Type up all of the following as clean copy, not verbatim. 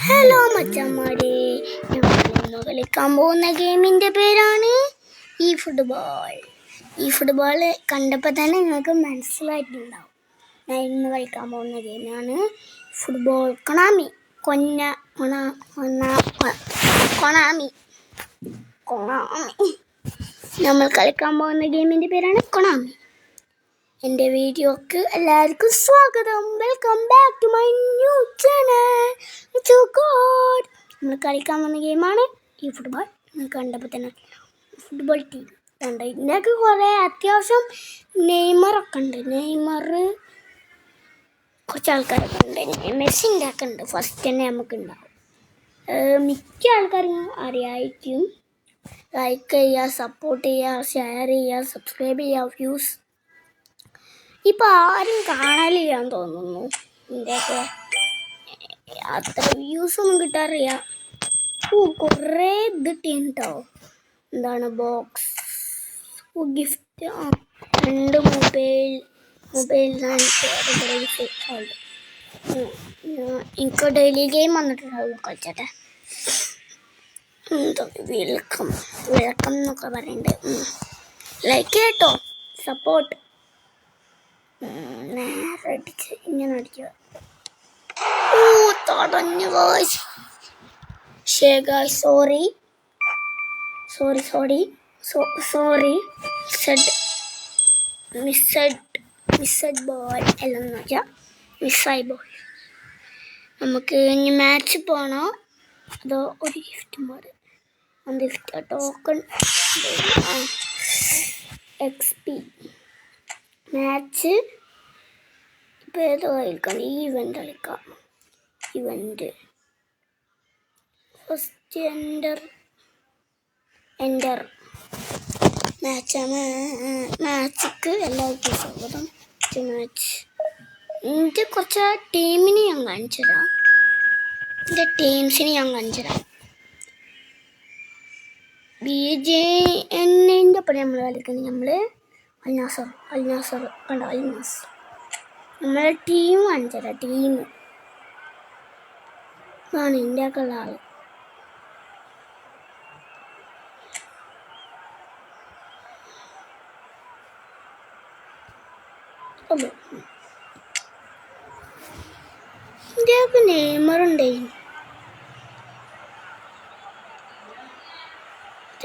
Hello മച്ചന്മാരെ, ഞങ്ങളിന്ന് കളിക്കാൻ പോകുന്ന ഗെയിമിൻ്റെ പേരാണ് ഈ ഫുട്ബോൾ. ഈ ഫുട്ബോൾ കണ്ടപ്പോൾ തന്നെ നിങ്ങൾക്ക് മനസ്സിലായിട്ടുണ്ടാവും. ഞാൻ ഇന്ന് കളിക്കാൻ പോകുന്ന ഗെയിമാണ് ഫുട്ബോൾ കൊണാമി. കൊണാമി നമ്മൾ കളിക്കാൻ പോകുന്ന ഗെയിമിൻ്റെ പേരാണ് കൊണാമി. എൻ്റെ വീഡിയോക്ക് എല്ലാവർക്കും സ്വാഗതം. Welcome back to my new channel. നമ്മൾ കളിക്കാൻ വന്ന ഗെയിമാണ് ഈ ഫുട്ബോൾ. നിങ്ങൾ കണ്ടപ്പോൾ തന്നെ ഫുട്ബോൾ ടീം കണ്ട. ഇതിനൊക്കെ കുറേ അത്യാവശ്യം നെയ്മറൊക്കെ ഉണ്ട്. കുറച്ച് ആൾക്കാരൊക്കെ ഉണ്ട്. മെസ്സിൻ്റെ ഒക്കെ ഉണ്ട്. ഫസ്റ്റ് തന്നെ നമുക്കുണ്ടാവും. മിക്ക ആൾക്കാരും അറിയായിരിക്കും. ലൈക്ക് ചെയ്യുക, സപ്പോർട്ട് ചെയ്യുക, ഷെയർ ചെയ്യുക, സബ്സ്ക്രൈബ് ചെയ്യുക. വ്യൂസ് ഇപ്പം ആരും കാണലില്ലാന്ന് തോന്നുന്നു. ഇതിൻ്റെയൊക്കെ അത്ര വ്യൂസൊന്നും കിട്ടാറില്ല. കുറേ ഇത് കിട്ടിട്ടോ. എന്താണ് ബോക്സ് ഗിഫ്റ്റ്, 2 മൊബൈലിലാണ് എനിക്ക് ഡെയിലി ഗെയിം വന്നിട്ടുണ്ടാവും. കളിച്ചട്ടെ. വെൽക്കം എന്നൊക്കെ പറയുന്നുണ്ട്. ലൈക്ക് കേട്ടോ, സപ്പോർട്ട്. നേരെ അടിച്ച് ഇങ്ങനെ അടിക്കുക. തടഞ്ഞു സോറി മിസ്സഡ് ബോൾ എല്ലാം വെച്ചാൽ മിസ്സായി ബോൾ. നമുക്ക് ഇനി മാച്ച് പോകണോ അതോ ഒരു ഗിഫ്റ്റ് മാറി ടോക്കൺ XP മാച്ച് ഇപ്പോൾ ഏതോ കളിക്കാം. ഈ ഇവൻ്റ് കളിക്കാം. ഫസ്റ്റ് എൻ്റർ മാച്ചിക്ക് എല്ലാവർക്കും സ്വാഗതം. മാച്ച് എൻ്റെ കുറച്ച് ടീമിനെ ഞാൻ കാണിച്ചു തരാം. എൻ്റെ ടീംസിനെ ഞാൻ കാണിച്ചു തരാം. BJNൻ്റെ ഒപ്പം നമ്മൾ കളിക്കുന്നത്. നമ്മൾ അൽനാസർ കണ്ടോ, അൽനാസർ. നമ്മളെ ടീം കാണിച്ചു തരാം. ടീം ആണ് ഇന്ത്യയൊക്കെ ഉള്ള ആൾ. ഇന്ത്യക്ക് നെയ്മറുണ്ടായിരുന്നു.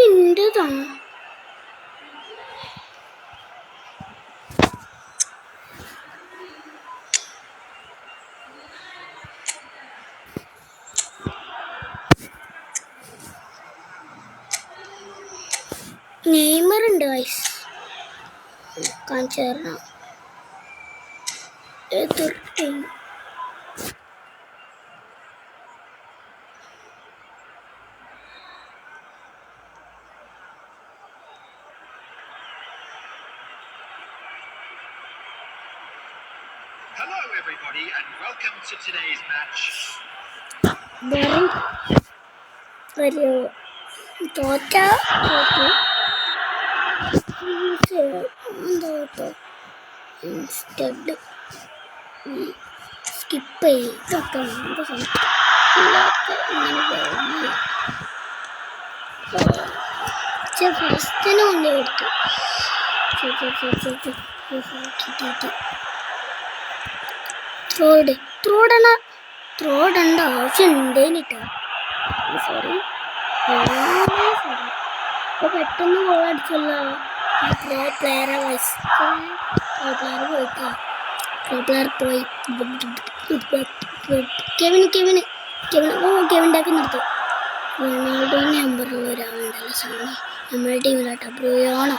ഇതിൻ്റെതാണ്. നെയ്മറുണ്ട് ഗൈസ്, കാണിച്ചു തരണം. ഏതൊരു team Hello everybody and welcome to today's match. ഒരു തോറ്റു ഇൻസ്റ്റഡ് സ്കിപ്പ് ചെയ്തൊക്കെ ഫസ്റ്റിന് കൊണ്ട് കൊടുത്തു. ത്രോടേണ്ട ആവശ്യം ഉണ്ടേനിട്ടോ. സോറി. അപ്പോൾ പെട്ടെന്ന് ഗോൾ അടിച്ചല്ലോ. പ്ലെയർ പോയി. കെവിൻ്റെ ഒക്കെ നിർത്തും. റൊണാൾഡോ നമ്പറുള്ള ഒരാളുണ്ടല്ലോ സാധനം നമ്മുടെ ടീമിലാട്ടോ. ബ്രൂയാണോ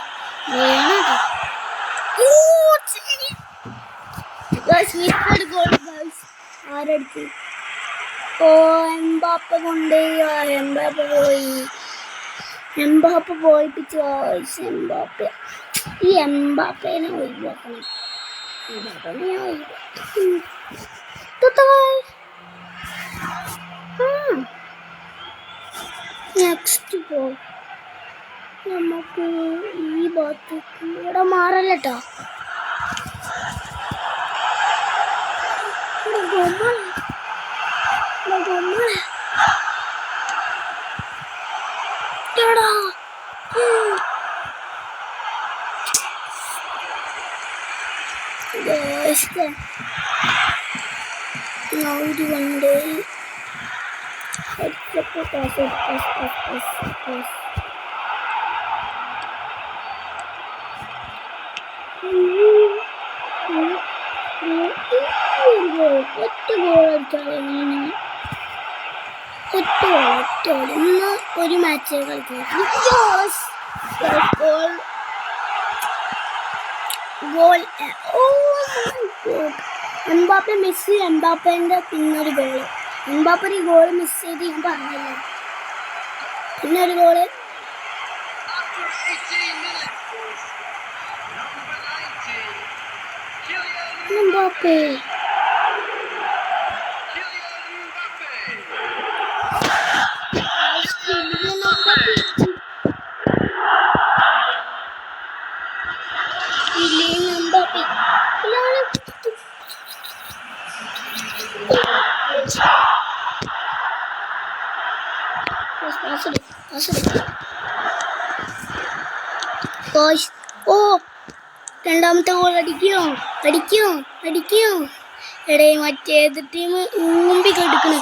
ആരടിച്ചു? എംബാപ്പ പോയിപ്പിച്ചു. ഈ എംബാപ്പേനെ ഒഴിവാക്കണം. നെക്സ്റ്റ് ബോൾ നമുക്ക് ഈ ഭാഗത്തേക്ക് ഇവിടെ മാറല്ലോ. Now the one day. ഒരു മാച്ച് കളിക്കും ഗോൾ. Mbappe miss. എംബാപ്പേൻ്റെ പിന്നൊരു ഗോള്. എംബാപ്പ ഒരു ഗോൾ മിസ് ചെയ്ത് ഞാൻ പറഞ്ഞല്ലോ. പിന്നെ ഒരു goal. After 18 minutes, number 19, Kylian Mbappe. ഓ രണ്ടാമത്തെ ഗോൾ അടിക്കോ എടേ മറ്റേത് ടീം ഊമ്പി കെടുക്കണ.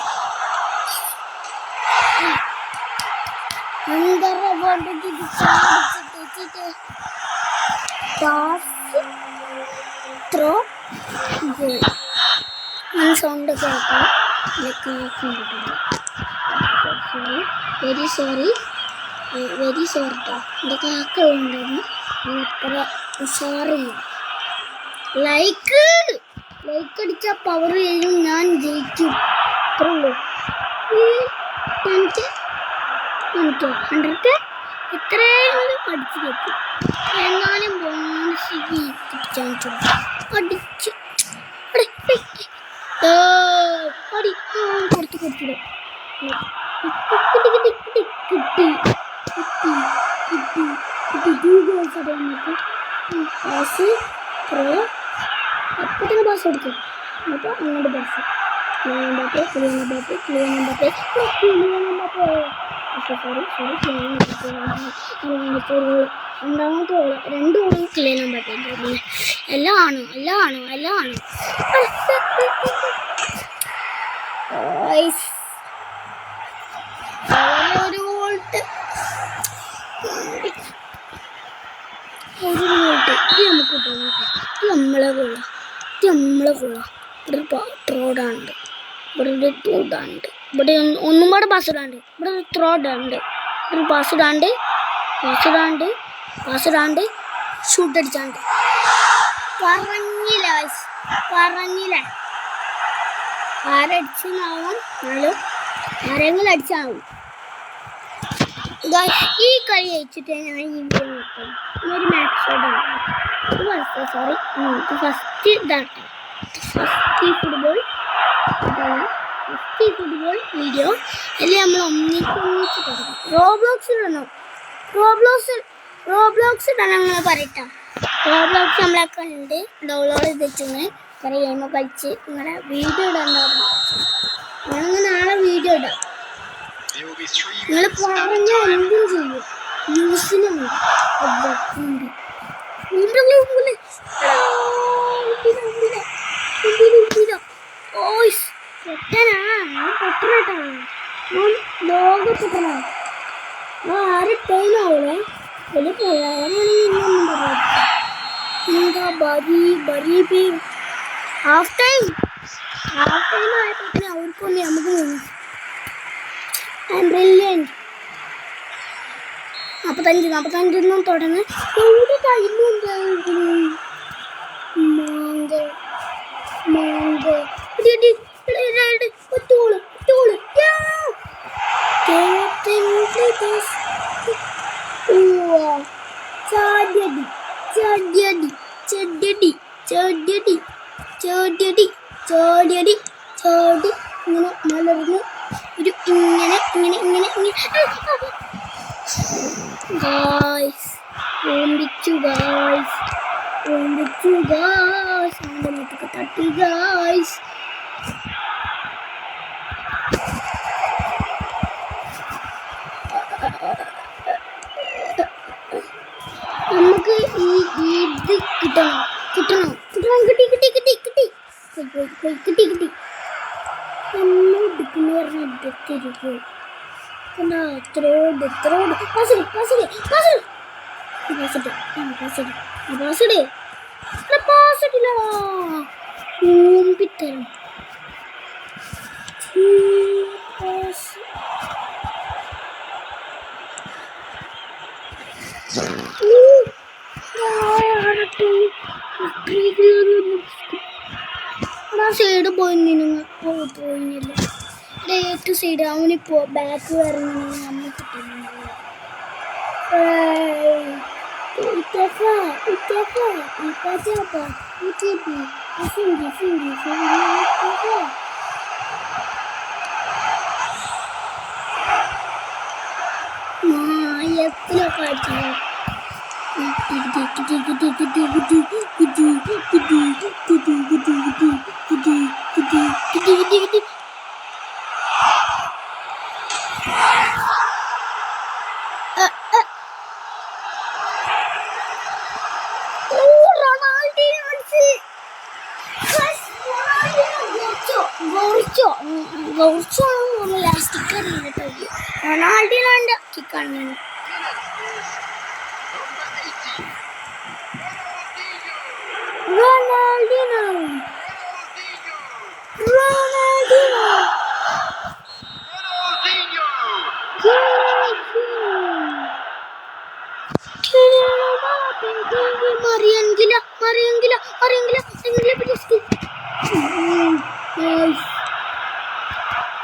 സൗണ്ട് കേൾക്കാം. വെരി സോറി കേട്ടോ. എൻ്റെ കാക്കളുണ്ടായിരുന്നു. അത്ര ഉഷാറില്ല. ലൈക്ക് അടിച്ച പവർ ചെയ്യും. ഞാൻ ജയിക്കും. അത്രയുള്ളൂ. 100 ഇത്രയും അടിച്ചു കെട്ടി. എന്നാലും ബോണസ് അടിച്ച് കൊടുത്തില്ല. കിട്ടി 2 ഗോൾസ് നമുക്ക്. പാസ് പ്രോ അപ്പത്തിന് പാസ് കൊടുക്കും. അപ്പോൾ അങ്ങോട്ട് പാസ്. രണ്ടാമത്തെ ഗോള് 2 ഗോളും ക്ലിയർ ചെയ്യാൻ പറ്റില്ല. എല്ലാം ആണോ ഒരു വോൾട്ട് ഇത് നമുക്ക് നമ്മളെ കൊള്ളാം. ഇവിടെ ത്രോഡാണ്ട്. ഇവിടെ ഒരു ത്രോഡാണ്ട്. ഇവിടെ ഒന്നും കൂടെ പാസ് ഇടാണ്ട്. ഇവിടെ ഒരു ത്രോഡാണ്ട്. ഒരു പാസ് ഇടാണ്ട് ഷൂട്ട് അടിച്ചാണ്ട്. പറഞ്ഞില്ല ആരടിച്ചാവും. എന്നാലും ആരെങ്കിലും അടിച്ചാവും. ഈ കളി ജയിച്ചിട്ട് ഞാൻ ഈ വീഡിയോ നോക്കാം. ഒരു മാച്ച് ഫസ്റ്റ് ഇതാട്ടോ. ഫസ്റ്റ് ഫുട്ബോൾ വീഡിയോ അല്ലെ നമ്മൾ ഒന്നിച്ച് തുടങ്ങും. റോബ്ലോക്സ് ഇടാൻ നമ്മൾ പറയട്ടോ. റോബ്ലോക്സ് നമ്മളെ കണ്ട് ഡൗൺലോഡ് ചെയ്തിട്ട് കുറേ ഗെയിം കളിച്ച് നിങ്ങളുടെ വീഡിയോ ഇടാണ്ടാവും. ഞങ്ങൾ നാളെ വീഡിയോ ഇടാം. നിങ്ങൾ പറഞ്ഞാൽ എന്തും ചെയ്യും. ന്യൂസിനും ആരെട്ടാവൂലേ വലിയ ഹാഫ് ടൈം ആയപ്പോഴത്തേന് അവർക്കൊന്ന് നമുക്ക് ബ്രില്യൻറ്റ് 45 തുടങ്ങി. എവിടെ ടൈമുണ്ടായിരുന്നു? ചാടി ഇങ്ങനെ മലർന്ന് ഒരു ഇങ്ങനെ Guys, ഓമ്പിച്ചു guys. അങ്ങോട്ട് തട്ടി guys. നമുക്ക് ഇത് കിട്ടണം. കിട്ടി കിട്ടി കിട്ടി. നമ്മൾ എടുക്കുന്നവരുടെ എത്രയോട് ഓമ്പിത്തരം സൈഡ് പോയില്ല ഏറ്റവും സൈഡ് അവനിപ്പോ ബാക്ക് ഇറങ്ങി നമ്മൾ കിട്ടുന്നുണ്ട്. റൊണാൾഡിനോന്റെ കിക്കാണ്. Ronaldinho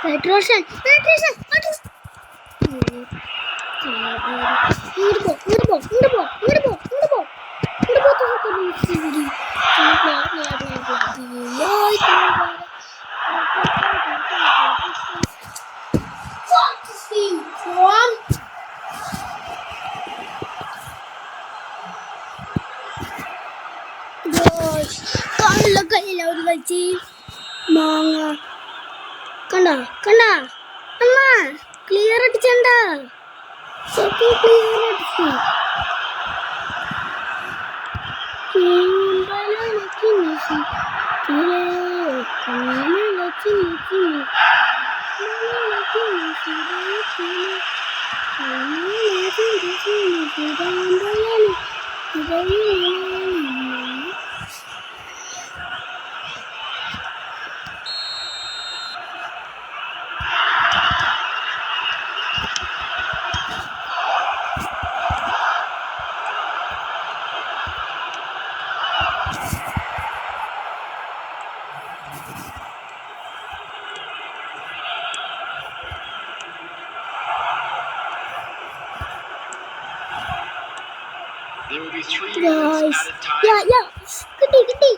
Petrosan. മാങ്ങ കണ്ട അമ്മ ക്ലിയർ അടിച്ചണ്ട ക്ലിയർ അടിച്ചു. There will be 3 minutes at a time. Yeah. Goody.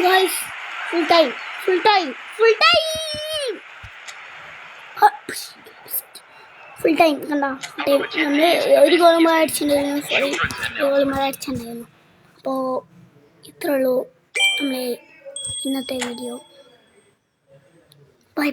Guys, full time. Full time കണ്ടോ? നമ്മൾ ഒരു ഗോളും അടിച്ചിട്ടുണ്ടായിരുന്നു. അപ്പോൾ ഇത്രേ ഉള്ളൂ നമ്മളെ ഇന്നത്തെ വീഡിയോ. ബൈ